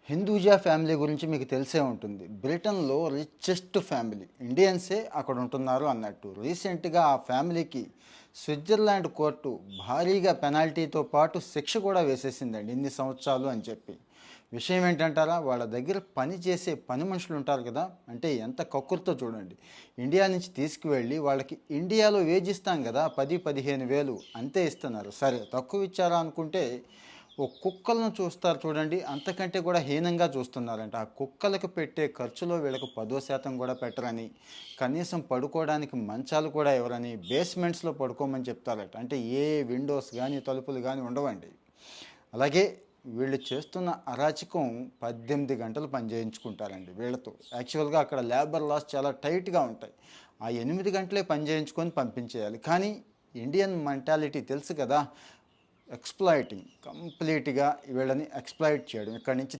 Hinduja family గురించి మీకు తెలిసే ఉంటుంది. బ్రిటన్‌లో రిచెస్ట్ ఫ్యామిలీ. ఇండియన్సే అక్కడ ఉంటున్నారు అన్నట్టు. రీసెంట్‌గా ఆ ఫ్యామిలీకి స్విట్జర్లాండ్ కోర్టు భారీగా పెనాల్టీతో పాటు శిక్ష కూడా వేసేసిందండి. ఇన్ని సంవత్సరాలు అని చెప్పి. విషయం ఏంటంటారా? వాళ్ళ దగ్గర పని చేసే పని మనుషులు ఉంటారు కదా! అంటే ఎంత కక్కుర్తో చూడండి. ఇండియా నుంచి తీసుకువెళ్ళి వాళ్ళకి ఇండియాలో వేజ్ ఇస్తాం కదా! 10, 15,000 అంతే ఇస్తున్నారు. సరే తక్కువ ఇచ్చారా అనుకుంటే ఓ కుక్కలను చూస్తారు చూడండి, అంతకంటే కూడా హీనంగా చూస్తున్నారంట. ఆ కుక్కలకు పెట్టే ఖర్చులో వీళ్ళకి 10% కూడా పెట్టరని, కనీసం పడుకోవడానికి మంచాలు కూడా ఇవ్వరని, బేస్మెంట్స్లో పడుకోమని చెప్తారట. అంటే ఏ విండోస్ కానీ తలుపులు కానీ ఉండవండి. అలాగే వీళ్ళు చేస్తున్న అరాచకం 18 గంటలు పని చేయించుకుంటారండి వీళ్ళతో. యాక్చువల్గా అక్కడ లేబర్ లాస్ చాలా టైట్గా ఉంటాయి. ఆ 8 గంటలే పని చేయించుకొని పంపించేయాలి. కానీ ఇండియన్ మెంటాలిటీ తెలుసు కదా, ఎక్స్‌ప్లాయిటింగ్ కంప్లీట్‌గా వీళ్ళని ఎక్స్‌ప్లాయిట్ చేయడం. ఇక్కడి నుంచి